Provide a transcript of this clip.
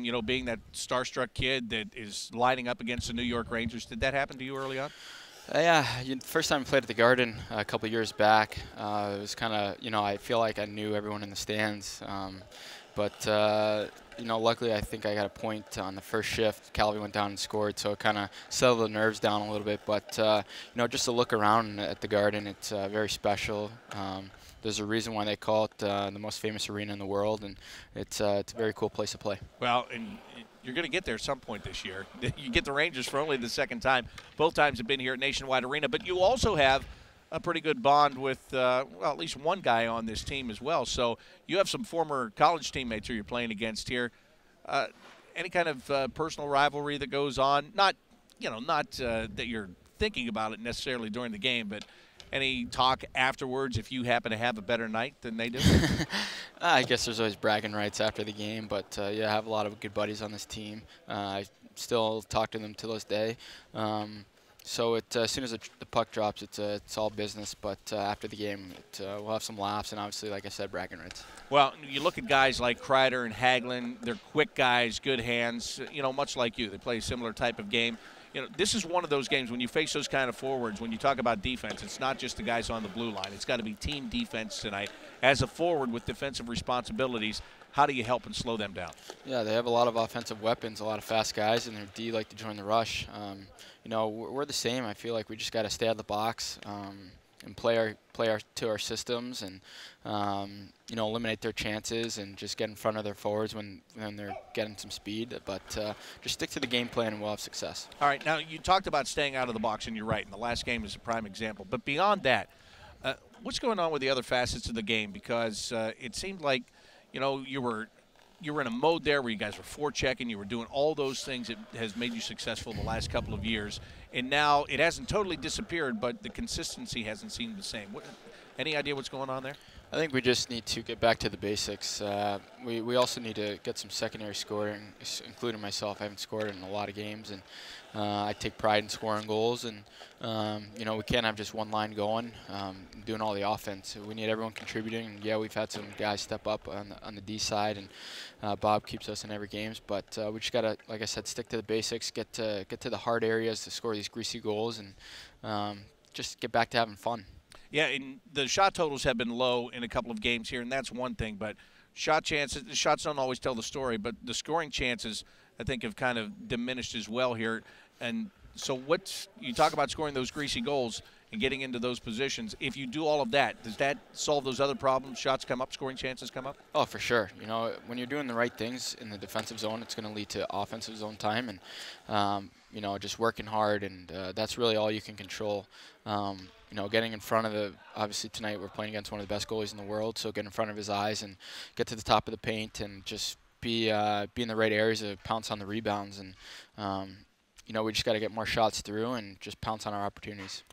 you know, being that starstruck kid that is lining up against the New York Rangers. Did that happen to you early on? Yeah, first time I played at the Garden a couple of years back, it was kind of, I feel like I knew everyone in the stands. But luckily I think I got a point on the first shift. Calvi went down and scored, so it kind of settled the nerves down a little bit. But just to look around at the Garden, it's very special. There's a reason why they call it the most famous arena in the world, and it's a very cool place to play. Well, and you're going to get there at some point this year. You get the Rangers for only the second time. Both times have been here at Nationwide Arena, but you also have a pretty good bond with, well, at least one guy on this team as well. So you have some former college teammates who you're playing against here. Any kind of personal rivalry that goes on? Not that you're thinking about it necessarily during the game, but any talk afterwards if you happen to have a better night than they do? I guess there's always bragging rights after the game, but yeah, I have a lot of good buddies on this team. I still talk to them to this day. As soon as the puck drops, it's all business. But after the game, we'll have some laughs and obviously, like I said, bragging rights. Well, you look at guys like Kreider and Hagelin. They're quick guys, good hands. Much like you, they play a similar type of game. This is one of those games when you face those kind of forwards, when you talk about defense, it's not just the guys on the blue line. It's got to be team defense tonight. As a forward with defensive responsibilities, how do you help and slow them down? Yeah, they have a lot of offensive weapons, a lot of fast guys, and their D like to join the rush. We're the same. I feel like we just got to stay out of the box and play to our systems and eliminate their chances and just get in front of their forwards when they're getting some speed. But just stick to the game plan and we'll have success. All right, now you talked about staying out of the box, and you're right, and the last game is a prime example. But beyond that, what's going on with the other facets of the game? Because it seemed like you were in a mode there where you guys were forechecking, you were doing all those things that has made you successful the last couple of years, and now it hasn't totally disappeared, but the consistency hasn't seemed the same. Any idea what's going on there? I think we just need to get back to the basics. We also need to get some secondary scoring, including myself. I haven't scored in a lot of games, and I take pride in scoring goals. And we can't have just one line going, doing all the offense. We need everyone contributing. And yeah, we've had some guys step up on the D side, and Bob keeps us in every games. But we just gotta, like I said, stick to the basics, get to the hard areas to score these greasy goals, and just get back to having fun. Yeah, and the shot totals have been low in a couple of games here, and that's one thing. But shot chances, the shots don't always tell the story, but the scoring chances, I think, have kind of diminished as well here. And so you talk about scoring those greasy goals and getting into those positions. If you do all of that, does that solve those other problems? Shots come up, scoring chances come up? Oh, for sure. When you're doing the right things in the defensive zone, it's going to lead to offensive zone time. And, just working hard, and that's really all you can control. Getting in front of obviously tonight we're playing against one of the best goalies in the world, so get in front of his eyes and get to the top of the paint and just be in the right areas to pounce on the rebounds. And, we just got to get more shots through and just pounce on our opportunities.